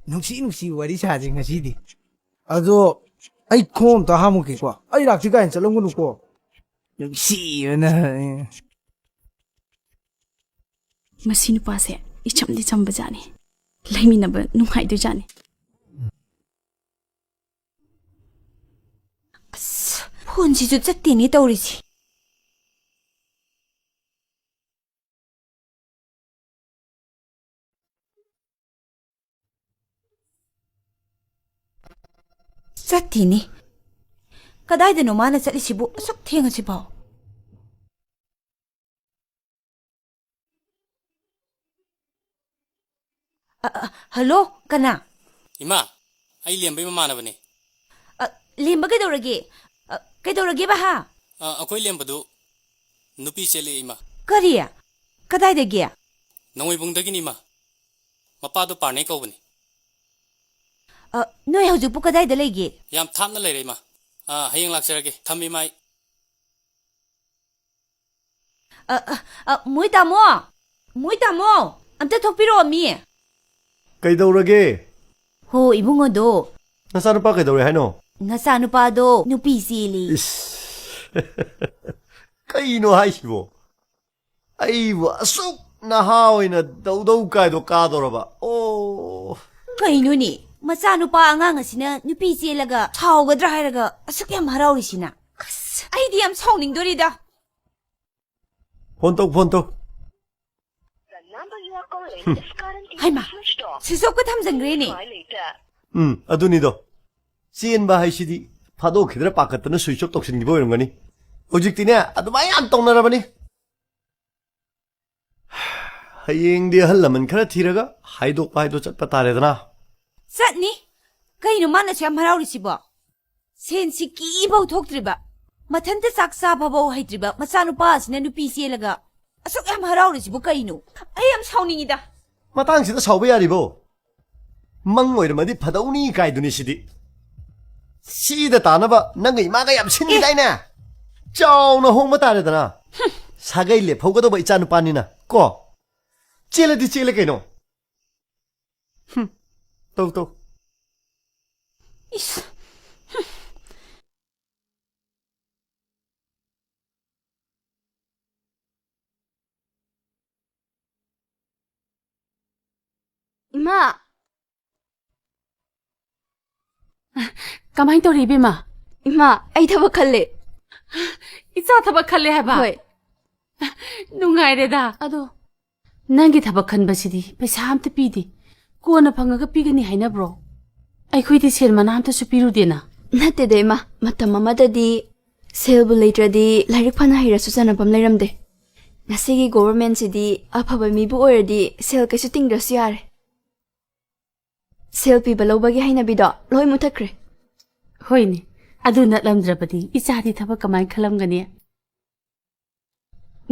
ꯅꯨꯡꯁꯤ ꯋꯥꯔꯤ ꯁꯥꯁꯤ ꯉꯁꯤꯗꯤ ꯑꯗꯣ ꯑꯩ ꯈꯣꯡ ꯑꯝꯇ ꯍꯥꯝꯃꯨꯒꯦꯀꯣ ꯑꯩ ꯂꯥꯛꯇ꯭ꯔꯤ ꯀꯥꯏꯅ ꯆꯠꯂꯝꯒꯅꯨꯀꯣ ꯅꯨꯡꯁꯤꯕꯅ ꯃꯁꯤ ꯅꯨꯄꯥꯁꯦ ꯏꯆꯝꯗꯤ ꯆꯝꯕꯖꯥꯠꯅꯤ ꯂꯩꯃꯤꯟꯅꯕ ꯅꯨꯡꯉꯥꯏꯗꯣꯏꯖꯥꯠꯅꯤ ꯑꯁ ꯐꯣꯟꯁꯤꯁꯨ ꯆꯠꯇꯦꯅꯦ ꯇꯧꯔꯤꯁꯤ ꯆꯠꯇꯦꯅꯦ ꯀꯗꯥꯏꯗꯅꯣ ꯃꯥꯅ ꯆꯠꯂꯤꯁꯤꯕꯨ ꯑꯁꯨꯛ ꯊꯦꯡꯉꯁꯤꯐꯥꯎ ꯍꯜꯂꯣ ꯀꯅꯥ 이마, 아이 렘바이 마마나바네. ꯂꯦꯝꯕ ꯀꯩꯗꯧꯔꯒꯦ ꯕꯍꯥ 아코이 렘바도 누피 셀레 이마. ꯀꯔꯤ ꯀꯗꯥꯏꯗꯒꯤ 농이봉덕인 이마. 마빠도 파네 거우니. ꯅꯣꯏ ꯍꯧꯖꯤꯛꯄꯨ ꯀꯗꯥꯏꯗ ꯂꯩꯒꯦ ꯌꯥꯝ ꯊꯥꯞꯅ ꯂꯩꯔꯦ 이마. ꯍꯌꯦꯡ ꯂꯥꯛꯆꯔꯒꯦ. ꯊꯝꯃꯤ ꯃꯥꯏ. ꯃꯣꯏ ꯇꯥꯃꯣ ꯑꯝꯇ ꯊꯣꯛꯄꯤꯔꯛꯑꯣ ꯃꯤ ꯀꯩꯗꯧꯔꯒꯦ ꯍꯣ 이bungo도 ꯅꯆꯥꯅꯨꯄꯥ ꯀꯩꯗꯧꯔꯦ ꯍꯥꯏꯅꯣ ꯅꯆꯥꯅꯨꯄꯥꯗꯣ ꯅꯨꯄꯤ ꯆꯦꯜꯂꯤ 이씨 ꯀꯩꯅꯣ ꯍꯥꯏꯁꯤꯕꯣ ꯑꯩꯕꯨ ꯑꯁꯨꯛ ꯅꯍꯥ ꯑꯣꯏꯅ ꯗꯧꯗꯧ ꯀꯥꯏꯗꯣ ꯀꯥꯗꯧꯔꯕ ꯑꯣ ꯀꯩꯅꯣꯅꯦ ꯃꯆꯥꯅꯨꯄꯥ ꯑꯉꯥꯡ ꯑꯁꯤꯅ ꯅꯨꯄꯤ ꯆꯦꯜꯂꯒ ꯁꯥꯎꯒꯗ꯭ꯔꯥ ꯍꯥꯏꯔꯒ ꯑꯁꯨꯛ ꯌꯥꯝ ꯍꯔꯥꯎꯔꯤꯁꯤꯅ ꯑꯁ ꯑꯩꯗꯤ ꯌꯥꯝ ꯁꯥꯎꯅꯤꯡꯗꯣꯔꯤꯗ ꯐꯣꯟ ꯇꯧ ꯍꯩꯃꯥ ꯁꯤꯁꯣꯞꯀ ꯊꯝꯖꯟꯈ꯭ꯔꯦꯅꯦ ꯑꯗꯨꯅꯤꯗꯣ ꯆꯦꯟꯕ ꯍꯥꯏꯁꯤꯗꯤ ꯐꯥꯗꯣꯛꯈꯤꯗ꯭ꯔꯥ ꯄꯥꯈꯠꯇꯅ ꯁ꯭ꯋꯤꯆ ꯑꯣꯐ ꯇꯧꯁꯤꯟꯈꯤꯕ ꯑꯣꯏꯔꯝꯒꯅꯤ ꯍꯧꯖꯤꯛꯇꯤꯅꯦ ꯑꯗꯨꯃꯥꯏꯅ ꯌꯥꯝ ꯇꯧꯅꯔꯕꯅꯤ ꯍꯌꯦꯡꯗꯤ ꯑꯍꯜ ꯂꯃꯟ ꯈꯔ ꯊꯤꯔꯒ ꯍꯥꯏꯗꯣꯛꯄ ꯍꯥꯏꯗꯣ ꯆꯠꯄ ꯇꯥꯔꯦꯗꯅ ꯆꯠꯅꯤ ꯀꯩꯅꯣ ꯃꯥꯅꯁꯨ ꯌꯥꯝ ꯍꯔꯥꯎꯔꯤꯁꯤꯕꯣ ꯁꯦꯟꯁꯤ ꯀꯤꯐꯥꯎ ꯊꯣꯛꯇ꯭ꯔꯤꯕ ꯃꯊꯟꯇ ꯆꯥꯛ ꯆꯥꯕꯐꯥꯎ ꯍꯩꯇ꯭ꯔꯤꯕ ꯃꯆꯥꯅꯨꯄꯥ ꯑꯁꯤꯅ ꯅꯨꯄꯤ ꯆꯦꯜꯂꯒ ꯑꯁꯨꯛ ꯌꯥꯝ ꯍꯔꯥꯎꯔꯤꯁꯤꯕꯨ ꯀꯩꯅꯣ ꯑꯩ ꯌꯥꯝ ꯁꯥꯎꯅꯤꯡꯉꯤꯗ ꯃꯇꯥꯡꯁꯤꯗ ꯁꯥꯎꯕ ꯌꯥꯔꯤꯕꯣ ꯃꯪ ꯑꯣꯏꯔꯝꯃꯗꯤ ꯐꯗꯧꯅꯤ ꯀꯥꯏꯗꯨꯅꯤ ꯁꯤꯗꯤ ꯁꯤꯗ ꯇꯥꯅꯕ ꯅꯪꯒ ꯏꯃꯥꯒ ꯌꯥꯝ ꯁꯤꯟꯈꯤꯗꯥꯏꯅꯦ ꯆꯥꯎꯅ ꯍꯣꯡꯕ ꯇꯥꯔꯦꯗꯅ ꯁꯥꯒꯩ ꯂꯦꯞꯍꯧꯒꯗꯧꯕ ꯏꯆꯥꯅꯨꯄꯥꯅꯤꯅ ꯀꯣ ꯆꯦꯜꯂꯗꯤ ꯆꯦꯜꯂꯦ ꯀꯩꯅꯣ ꯇꯧ 이씨. 이마 까마이 또리 이베마 이마, 아이 타박할래. 이차 타박할래 해봐 ꯍꯣꯏ. ꯅꯨꯡꯉꯥꯏꯔꯦꯗ ꯑꯗꯣ ꯅꯪꯒꯤ ꯊꯕꯛ ꯈꯟꯕꯁꯤꯗꯤ ꯄꯩꯁꯥ ꯑꯝꯇ ꯄꯤꯗꯦ ꯀꯣꯟꯅ ꯐꯪꯉꯒ ꯄꯤꯒꯅꯤ ꯍꯥꯏꯅꯕ꯭ꯔꯣ ꯑꯩꯈꯣꯏꯗꯤ ꯁꯦꯜ ꯃꯅꯥ ꯑꯝꯇꯁꯨ ꯄꯤꯔꯨꯗꯦꯅ ꯅꯠꯇꯦꯗ ꯏꯃꯥ ꯃꯇꯝ ꯑꯃꯗꯗꯤ ꯁꯦꯜꯕꯨ ꯂꯩꯇ꯭ꯔꯗꯤ ꯂꯥꯏꯔꯤꯛ ꯐꯅ ꯍꯩꯔꯁꯨ ꯆꯟꯅꯐꯝ ꯂꯩꯔꯝꯗꯦ ꯉꯁꯤꯒꯤ ꯒꯣꯚꯔꯟꯃꯦꯟꯠꯁꯤꯗꯤ ꯑꯐꯕ ꯃꯤꯕꯨ ꯑꯣꯏꯔꯗꯤ ꯁꯦꯜ ꯀꯩꯁꯨ ꯇꯤꯡꯗ꯭ꯔꯁꯨ ꯌꯥꯔꯦ ꯁꯦꯜ ꯄꯤꯕ ꯂꯧꯕꯒꯤ ꯍꯩꯅꯕꯤꯗꯣ ꯂꯣꯏ ꯃꯨꯠꯊꯠꯈ꯭ꯔꯦ ꯍꯣꯏꯅꯦ ꯑꯗꯨ ꯅꯠꯂꯝꯗ꯭ꯔꯕꯗꯤ ꯏꯆꯥꯗꯤ ꯊꯕꯛ ꯀꯃꯥꯏ ꯈꯜꯂꯝꯒꯅꯤ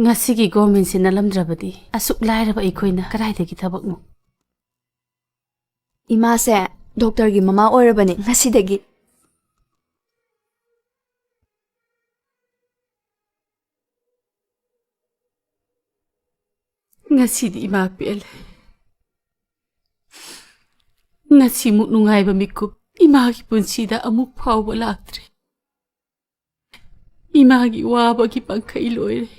ꯉꯁꯤꯒꯤ ꯒꯣꯚꯔꯟꯃꯦꯟꯠꯁꯤ ꯅꯠꯂꯝꯗ꯭ꯔꯕꯗꯤ ꯑꯁꯨꯛ ꯂꯥꯏꯔꯕ ꯑꯩꯈꯣꯏꯅ ꯀꯗꯥꯏꯗꯒꯤ ꯊꯕꯛꯅꯣ 이마세 ꯗꯣꯛꯇꯔꯒꯤ ꯃꯃꯥ ꯑꯣꯏꯔꯕꯅꯤ ꯉꯁꯤꯗꯒꯤ ngasi di ima pele ngasi muk nungai ba mikup ima gi punsida amuk phawba laktre ima gi waba gi pangkai loire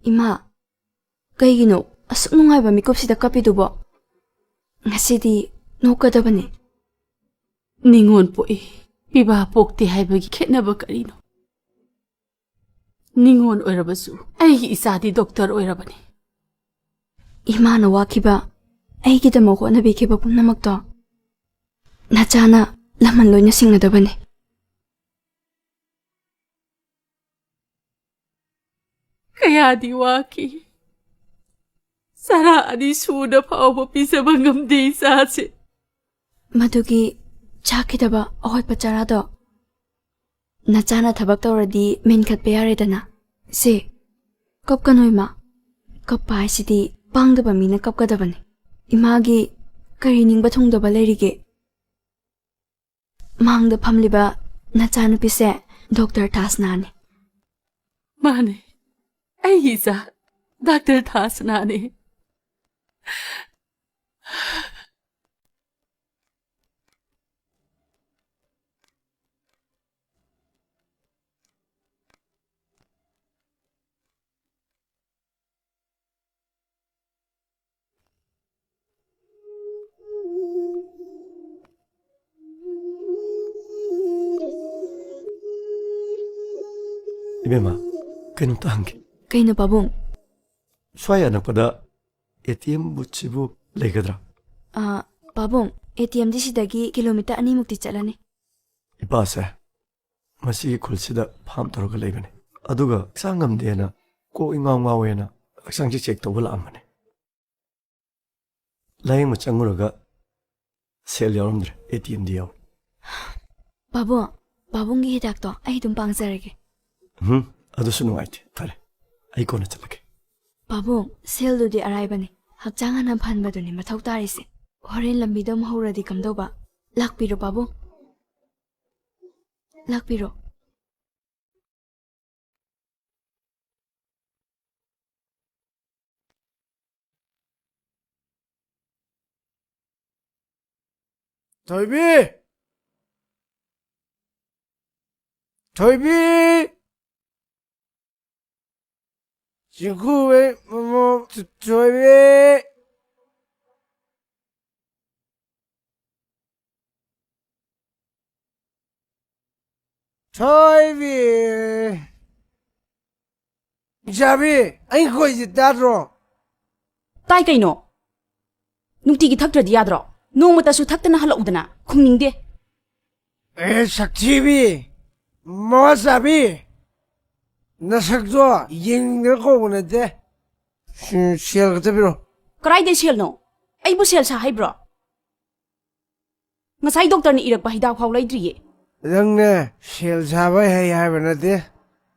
이마 ꯀꯩꯒꯤꯅꯣ ꯑꯁꯨꯛ ꯅꯨꯡꯉꯥꯏꯕ ꯃꯤꯀꯨꯞꯁꯤꯗ ꯀꯞꯄꯤꯗꯨꯕꯣ ꯉꯁꯤꯗꯤ ꯅꯣꯛꯀꯗꯕꯅꯤ ningon poi piba pokte haibagi khetnaba karino ningon oirabasu aigi isadi doctor oirabani 이마나 와키바 ꯑꯩꯒꯤꯗꯃꯛ ꯍꯣꯠꯅꯕꯤꯈꯤꯕ ꯄꯨꯝꯅꯃꯛꯇꯣ ꯅꯆꯥꯅ ꯂꯃꯟ ꯂꯣꯏꯅ ꯁꯤꯡꯅꯗꯕꯅꯤ kayadi waki sara adi suda phawba pisaba ngamde isase ꯃꯗꯨꯒꯤ ꯆꯥꯈꯤꯗꯕ ꯑꯍꯣꯠꯄ ꯆꯔꯥꯗꯣ ꯅꯆꯥꯅ ꯊꯕꯛ ꯇꯧꯔꯗꯤ ꯃꯦꯟꯈꯠꯄ ꯌꯥꯔꯦꯗꯅ ꯁꯤ ꯀꯞꯀꯅꯣ ꯏꯃꯥ ꯀꯞꯄ ꯍꯥꯏꯁꯤꯗꯤ ꯄꯥꯡꯗꯕ ꯃꯤꯅ ꯀꯞꯀꯗꯕꯅꯤ ꯏꯃꯥꯒꯤ ꯀꯔꯤ ꯅꯤꯡꯕ ꯊꯨꯡꯗꯕ ꯂꯩꯔꯤꯒꯦ ꯃꯥꯡꯗ ꯐꯝꯂꯤꯕ ꯅꯆꯥꯅꯨꯄꯤꯁꯦ doctor ꯊꯥꯁꯅꯥꯅꯤ mane aisa doctor thasnane 이베마 그놈도 한게 Kaino pabong? swai anakpada ATM buchibu legadra Pabong, ATM di sidagi kilometer 2 mukti chalani. ipase masi khulsida pham toroga lebane aduga sangam dena ko ingawma wena aksangji check tobula amane laying machanguraga sel yorumdre ATM dio Pabong gi hidak to ai dum pangzarage. adusu nuaite fare ai kona chalake Pabong, sel du di arrivani. Hakjanga na phanba du ni mathau tarisi. Horen lambi dom hauradi kamdoba. Lakpiro Pabong. Lakpiro. Toibi! Toibi! Jinkuwe, Momo, Toibi! Toibi! Jabi, anh khôi gì ta rồi? Tai kaino? Nungtigi thaktradi yadro. Nongmatasu thaktana halaudana. Khumningde. Ê, Sakchibi! Mawasabi! Nasakdo, yin nga ko na de. Siyal ka tabi ro. Karaide sel no? Ay bu sel sa haibro. Ngasay doktor ni irak pa hidaw haw laidriye. Lang na, siyal sabay hay ba na de.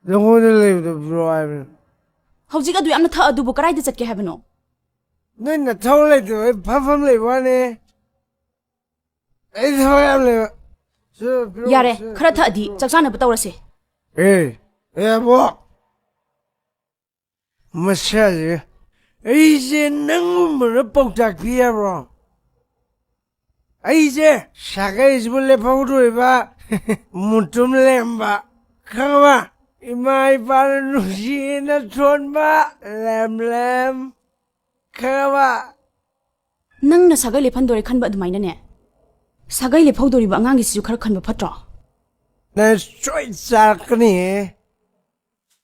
Lang ko na live the bro ay ba. Hawjik adu yamna tha adu bu karaide chatke habno. Nay na thaw lai to, ay phafam lai ba ne. Ay thaw yam lai ba. Yare, khara tha adi chaksana bu tawrase. Ê, ê bố. Mà sao vậy? Ấy chứ nâng mà nó bốc chạc kia bro. Ấy chứ, sao cái gì bố phong rồi ba. Một trùm lem ba. Không ba. Mai ba nó gì nó trốn ba. Lem. Không ba. Nang na sagai le phandore khanba adumai na ne. Sagai le phawdori ba angang gi siju khara khanba phatro. Này trôi xa cái này.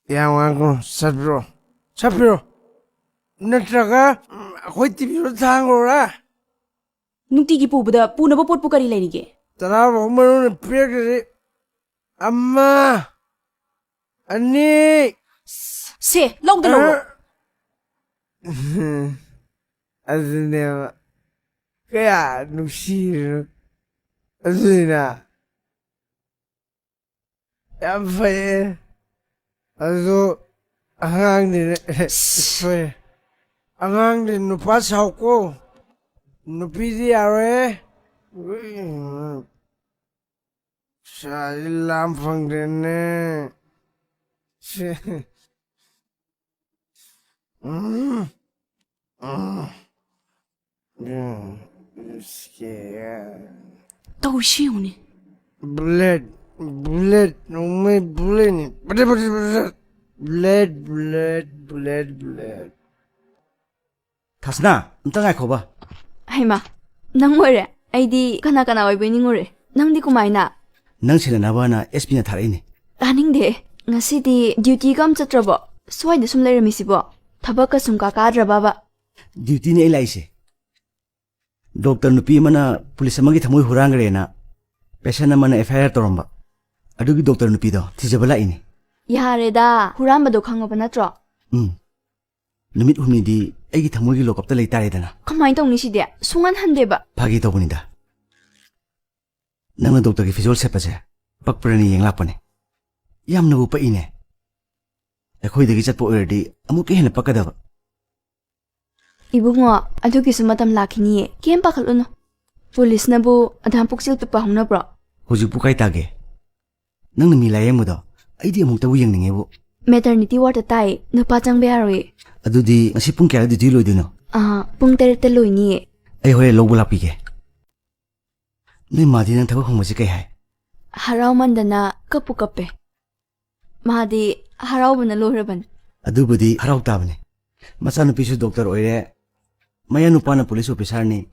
Yang aku sabro. Sabro. Natraka khoi tibi ro thang ro ra. Nungtigi pubada punaba pot pukari lainige. Tara ro manu ne pekre. Amma. Ani. Se, lawda lawo. Azne. Kaya nushir. Azina. Yam faye. Azo angang ni faye. Angang ni nupa sao ko. Nupi di are. Sa lam phang den ne. Tau shiuni. Blood, no me blood. Blood. Thasna, unta ngai khoba. Haima, nang moire. Aidi kana oi boiningore. Nang di kumaina. Nang sila na ba na SP na tharai ni. Taning de. Ngasi di duty kam chatrabo. Swai de sum lerami sibo. Thabak ka sum ka kadra baba. Duty ni ilai se. Doctor nupi mana police amagi thamoi hurangre na. Patient mana FIR toromba. Adugi doctor nupi do thijabala ini. Yare da. Huramba do khangaba natro. Numit humni di aigi thamoi gi lokap ta lei tare dana. Kamai tong ni side. Sungan handeba. Phagi to bunida. Nang doctor gi visual se paje. Pakprani yeng lakpane. Yam na bu pa ine. Ekhoi degi chatpo erdi amuk hen pakadaba. Ibungo adugi sumatam lakini kem pakhaluno. Police na bu adham puksil pe pahumna bro. Hoju pukai tage. Nang mi la yeng mudo. Aidi amuk ta wiyeng ninge bu. Maternity ward tai nupa chang bearoi. Adudi ngasi pung kya duty loidino. Pung terete loini. Ai hoi lobu lapige. Ni madi nang thaba khongmasi kai hai. Harau mandana kapu kape. Mahadi harau bana lohraban. Adubudi harau tabane. Masanu pisu doctor oire. Maya nupana police officer ni.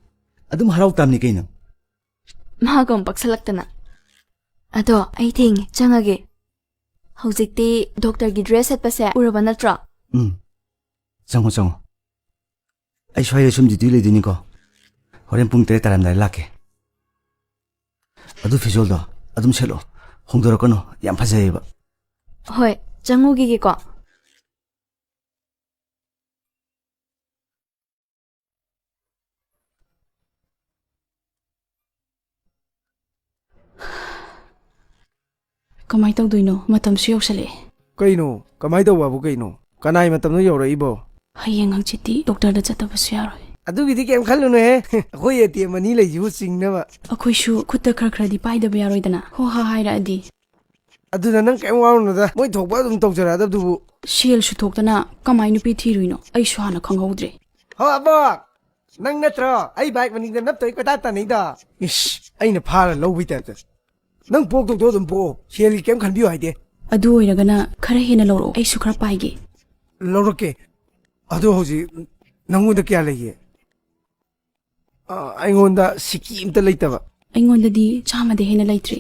Adum harau tabni kaino. Mahagam paksalaktana. Ado ai thing changage. ꯍꯧꯖꯤꯛꯇꯤ ꯗꯣꯛꯇꯔꯒꯤ dress ꯁꯦꯠꯄꯁꯦ ꯎꯔꯕ ꯅꯠꯇ꯭ꯔꯣ? ꯆꯪꯉꯣ ꯆꯪꯉꯣ ꯑꯩ ꯁ꯭ꯋꯥꯏꯗ ꯁꯨꯝ duty ꯂꯩꯗꯣꯏꯅꯤꯀꯣ ꯍꯣꯔꯦꯟ ꯄꯨꯡ 3 ꯇꯥꯔꯝꯗꯥꯏ ꯂꯥꯛꯀꯦ ꯑꯗꯨ ꯐꯤꯖꯣꯜꯗꯣ ꯑꯗꯨꯝ ꯁꯦꯠꯂꯣ ꯍꯣꯡꯗꯣꯔꯛꯀꯅꯨ ꯌꯥꯝ ꯐꯖꯩꯌꯦꯕ ꯍꯣꯏ ꯆꯪꯉꯨꯈꯤꯒꯦꯀꯣ ꯀꯃꯥꯏꯅ ꯇꯧꯗꯣꯏꯅꯣ ꯃꯇꯝꯁꯨ ꯌꯧꯁꯜꯂꯛꯑꯦ ꯀꯩꯅꯣ ꯀꯃꯥꯏꯅ ꯇꯧꯕꯕꯨ ꯀꯩꯅꯣ ꯀꯅꯥꯏ ꯃꯇꯝꯗꯣ ꯌꯧꯔꯛꯏꯕꯣ ꯍꯌꯦꯡ ꯍꯪꯆꯤꯠꯇꯤ ꯗꯣꯛꯇꯔꯗ ꯆꯠꯇꯕꯁꯨ ꯌꯥꯔꯣꯏ ꯑꯗꯨꯒꯤꯗꯤ ꯀꯩꯝ ꯈꯜꯂꯨꯅꯨꯍꯦ ꯑꯩꯈꯣꯏ ATM ꯑꯅꯤ ꯂꯩꯁꯤꯕꯨ ꯆꯤꯡꯅꯕ ꯑꯩꯈꯣꯏꯁꯨ ꯈꯨꯠꯇ ꯈꯔꯗꯤ ꯄꯥꯏꯗꯕ ꯌꯥꯔꯣꯏꯗꯅ ꯍꯣ ꯍꯥ ꯍꯥꯏꯔꯛꯑꯗꯤ ꯑꯗꯨꯅ ꯅꯪ ꯀꯩꯝ ꯋꯥꯔꯨꯅꯨꯗ ꯃꯣꯏ ꯊꯣꯛꯄ ꯑꯗꯨꯝ ꯇꯧꯖꯔꯛꯑꯗꯕꯗꯨꯕꯨ ꯁꯦꯜꯁꯨ ꯊꯣꯛꯇꯅ ꯀꯃꯥꯏ ꯅꯨꯄꯤ ꯊꯤꯔꯨꯏꯅꯣ ꯑꯩꯁꯨ ꯍꯥꯟꯅ ꯈꯪꯍꯧꯗ꯭ꯔꯦ ꯍꯣ ꯑꯕꯣꯛ ꯅꯪ ꯅꯠꯇ꯭ꯔꯣ ꯑꯩ ꯕꯥꯏꯛ ꯃꯅꯤꯡꯗ ꯅꯞꯇꯣꯏ ꯀꯣꯏꯇꯥ ꯇꯥꯅꯩꯗꯣ ꯏꯁ ꯑꯩꯅ ꯐꯥꯔ ꯂꯧꯕꯩ ꯇꯥꯏꯞꯇ ꯅꯪ ꯄꯣꯛꯇꯧꯗꯣ ꯑꯗꯨꯝ ꯄꯣꯛꯑꯣ ꯁꯦꯜꯒꯤ ꯀꯩꯝ ꯈꯟꯕꯤꯌꯨ ꯍꯥꯏꯗꯦ ꯑꯗꯨ ꯑꯣꯏꯔꯒꯅ ꯈꯔ ꯍꯦꯟꯅ ꯂꯧꯔꯛꯑꯣ ꯑꯩꯁꯨ ꯈꯔ ꯄꯥꯏꯒꯦ ꯂꯧꯔꯛꯀꯦ ꯑꯗꯣ ꯍꯧꯖꯤꯛ ꯅꯪꯉꯣꯟꯗ ꯀꯌꯥ ꯂꯩꯒꯦ ꯑꯩꯉꯣꯟꯗ ꯁꯤꯀꯤ ꯑꯝꯇ ꯂꯩꯇꯕ ꯑꯩꯉꯣꯟꯗꯗꯤ 100ꯗꯩ ꯍꯦꯟꯅ ꯂꯩꯇ꯭ꯔꯤ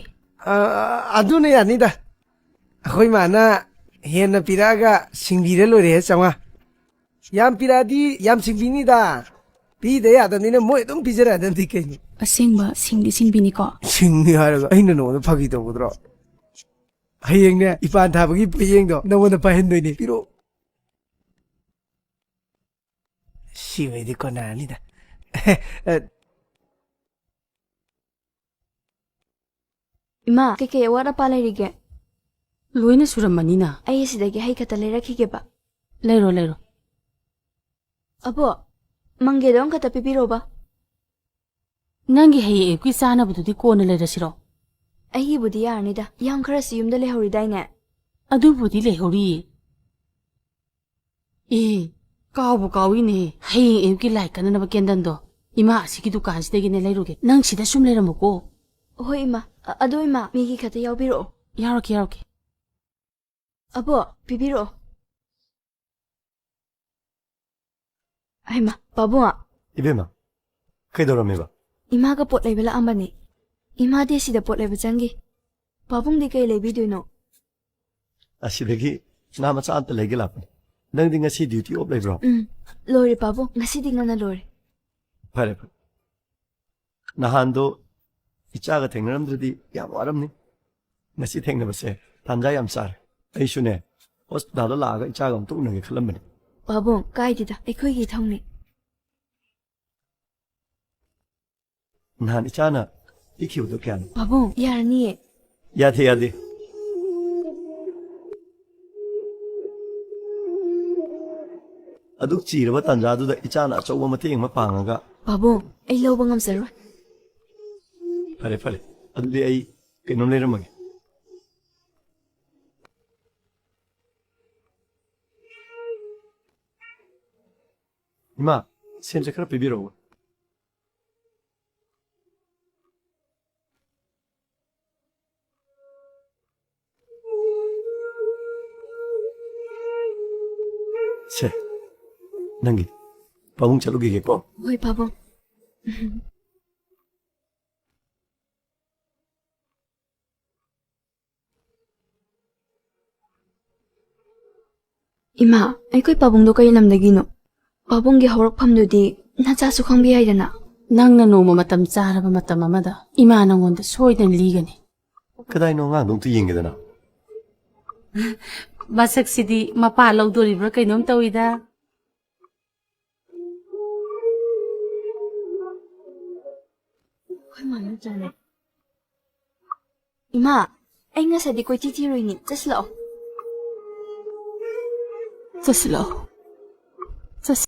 ꯑꯗꯨꯅ ꯌꯥꯅꯤꯗ ꯑꯩꯈꯣꯏ ꯃꯥꯅ ꯍꯦꯟꯅ ꯄꯤꯔꯛꯑꯒ ꯁꯤꯡꯕꯤꯔ ꯂꯣꯏꯔꯦꯍꯦ 500 ꯌꯥꯝ ꯄꯤꯔꯛꯑꯗꯤ ꯌꯥꯝ ꯁꯤꯡꯕꯤꯅꯤꯗ ꯄꯤꯗ ꯌꯥꯗꯕꯅꯤꯅ ꯃꯣꯏ ꯑꯗꯨꯝ ꯄꯤꯖꯔꯛꯑꯗꯕꯗꯤ ꯀꯩꯅꯣ ꯑꯁꯦꯡꯕ ꯁꯤꯡꯕꯤꯅꯤꯀꯣ ꯁꯤꯡꯅꯤ ꯍꯥꯏꯔꯒ ꯑꯩꯅ ꯅꯉꯣꯟꯗ ꯐꯥꯒꯤ ꯇꯧꯒꯗ꯭ꯔꯣ ꯍꯌꯦꯡꯅꯦ ꯏꯄꯥꯟ ꯊꯥꯕꯒꯤ ꯄꯣꯌꯦꯡꯗꯣ ꯅꯉꯣꯟꯗ ꯄꯥꯏꯍꯟꯗꯣꯏꯅꯦ ꯄꯤꯔꯛꯑꯣ ꯁꯤ ꯑꯣꯏꯗꯤ ꯀꯣꯟꯅꯔꯅꯤꯗ ꯏꯃꯥ ꯀꯩꯀꯩ ꯑꯋꯥꯠ ꯑꯄꯥ ꯂꯩꯔꯤꯒꯦ ꯂꯣꯏꯅ ꯁꯨꯔꯝꯃꯅꯤꯅ ꯑꯩ ꯁꯤꯗꯒꯤ ꯍꯩ ꯈꯛꯇ ꯂꯩꯔꯛꯈꯤꯒꯦꯕ ꯂꯩꯔꯣ ꯑꯕꯣ ꯃꯪꯒꯦꯗꯣ ꯑꯃꯈꯛꯇ ꯄꯤꯕꯤꯔꯣꯕ ꯅꯪꯒꯤ ꯍꯌꯦꯡ ꯑꯌꯨꯛꯀꯤ ꯆꯥꯅꯕꯗꯨꯗꯤ ꯀꯣꯟꯅ ꯂꯩꯔꯁꯤꯔꯣ ꯑꯩꯒꯤꯕꯨꯗꯤ ꯌꯥꯔꯅꯤꯗ ꯌꯥꯝ ꯈꯔꯁꯨ ꯌꯨꯝꯗ ꯂꯩꯍꯧꯔꯤꯗꯥꯏꯅꯦ ꯑꯗꯨꯕꯨꯗꯤ ꯂꯩꯍꯧꯔꯤꯌꯦ ꯀꯥꯎꯕꯨ ꯀꯥꯎꯏꯅꯦ ꯍꯌꯦꯡ ꯑꯌꯨꯛꯀꯤ ꯂꯥꯏ ꯀꯟꯅꯅꯕ ꯀꯦꯟꯗꯟꯗꯣ ꯏꯃꯥ ꯑꯁꯤꯒꯤ ꯗꯨꯀꯥꯟꯁꯤꯗꯒꯤꯅꯦ ꯂꯩꯔꯨꯒꯦ ꯅꯪ ꯁꯤꯗ ꯁꯨꯝ ꯂꯩꯔꯝꯃꯨꯀꯣ ꯍꯣꯏ ꯏꯃꯥ ꯑꯗꯣ ꯏꯃꯥ ꯃꯤꯒꯤ ꯈꯛꯇ ꯌꯥꯎꯕꯤꯔꯛꯑꯣ ꯌꯥꯎꯔꯛꯀꯦ ꯑꯕꯣ ꯄꯤꯕꯤꯔꯛꯑꯣ ꯍꯩꯃꯥ ꯄꯥꯕꯨꯡ 이베마 그이더라메바 이마가 ꯄꯣꯠ ꯂꯩꯕ ꯂꯥꯛꯑꯝꯕꯅꯤ 이마ꯗꯤ ꯁꯤꯗ ꯄꯣꯠ ꯂꯩꯕ ꯆꯪꯒꯤ ꯄꯥꯕꯨꯡꯗꯤ ꯀꯩ ꯂꯩꯕꯤꯗꯣꯏꯅꯣ ꯑꯁꯤꯗꯒꯤ ꯉꯥ ꯃꯆꯥ ꯑꯝꯇ ꯂꯩꯒꯦ ꯂꯥꯛꯄꯅꯤ ꯅꯪꯗꯤ ꯉꯁꯤ ꯗ꯭ꯌꯨꯇꯤ ꯑꯣꯐ ꯂꯩꯕ꯭ꯔꯣ ꯂꯣꯏꯔꯦ ꯄꯥꯕꯨꯡ ꯉꯁꯤꯗꯤ ꯉꯟꯅ ꯂꯣꯏꯔꯦ ꯐꯔꯦ ꯅꯍꯥꯟꯗꯣ 이짜가 ꯊꯦꯡꯅꯔꯝꯗ꯭ꯔꯗꯤ ꯌꯥꯝ ꯋꯥꯔꯝꯅꯤ ꯉꯁꯤ ꯊꯦꯡꯅꯕꯁꯦ ꯇꯥꯟꯖꯥ ꯌꯥꯝ ꯆꯥꯔꯦ ꯑꯩꯁꯨꯅꯦ ꯍꯣꯁꯄꯤꯇꯥꯜꯗ ꯂꯥꯛꯑꯒ 이짜가 ꯑꯝꯇ ꯎꯅꯒꯦ ꯈꯜꯂꯝꯕꯅꯤ ꯄꯥꯕꯨꯡ ꯀꯥꯏꯗꯦꯗ ꯑꯩꯈꯣꯏꯒꯤ ꯏꯊꯧꯅꯤ ꯅꯍꯥꯟ 이짜ꯅ ꯄꯤꯈꯤꯕꯗꯣ ꯀꯌꯥꯅꯣ ꯄꯥꯕꯨꯡ ꯌꯥꯔꯅꯤꯌꯦ ꯌꯥꯗꯦ ꯑꯗꯨꯛ ꯆꯤꯔꯕ ꯇꯥꯟꯖꯥꯗꯨꯗ 이짜ꯅ ꯑꯆꯧꯕ ꯃꯇꯦꯡ ꯑꯃ ꯄꯥꯡꯉꯒ ꯄꯥꯕꯨꯡ ꯑꯩ ꯂꯧꯕ ꯉꯝꯖꯔꯣꯏ ꯐꯔꯦ ꯑꯗꯨꯗꯤ ꯑꯩ ꯀꯩꯅꯣꯝ ꯂꯩꯔꯝꯃꯒꯦ 이마 ꯁꯦꯟꯁꯦ ꯈꯔ ꯄꯤꯕꯤꯔꯛꯎ ꯁꯦ ꯅꯪꯒꯤ ꯄꯥꯕꯨꯡ ꯆꯠꯂꯨꯈꯤꯒꯦꯀꯣ ꯍꯣꯏ ꯄꯥꯕꯨꯡ ꯏꯃꯥ ꯑꯩꯈꯣꯏ ꯄꯥꯕꯨꯡꯗꯣ ꯀꯔꯤ ꯂꯝꯗꯒꯤꯅꯣ ꯄꯥꯕꯨꯡꯒꯤ ꯍꯧꯔꯛꯐꯝꯗꯨꯗꯤ ꯅꯆꯥꯁꯨ ꯈꯪꯕ ꯌꯥꯏꯗꯅ ꯅꯪꯅ ꯅꯣꯡꯃ ꯃꯇꯝ ꯆꯥꯔꯕ ꯃꯇꯝ ꯑꯃꯗ ꯏꯃꯥ ꯅꯉꯣꯟꯗ ꯁꯣꯏꯗꯅ ꯂꯤꯒꯅꯤ ꯀꯗꯥꯏꯅꯣ ꯑꯉꯥꯡꯗꯣ ꯑꯝꯇ ꯌꯦꯡꯒꯦꯗꯅ ꯃꯁꯛꯁꯤꯗꯤ ꯃꯄꯥ ꯂꯧꯗꯣꯔꯤꯕ꯭ꯔꯥ ꯀꯩꯅꯣꯝ ꯇꯧꯏꯗ ꯑꯩꯈꯣꯏ ꯃꯥ ꯅꯠꯇ꯭ꯔꯅꯦ ꯏꯃꯥ ꯑꯩ ꯉꯁꯥꯏꯗꯤ ꯀꯣꯏꯊꯤ ꯊꯤꯔꯨꯏꯅꯤ ꯆꯠꯁꯤꯂꯥꯛꯑꯣ ꯆꯠꯁꯤꯂꯥꯛꯑꯣ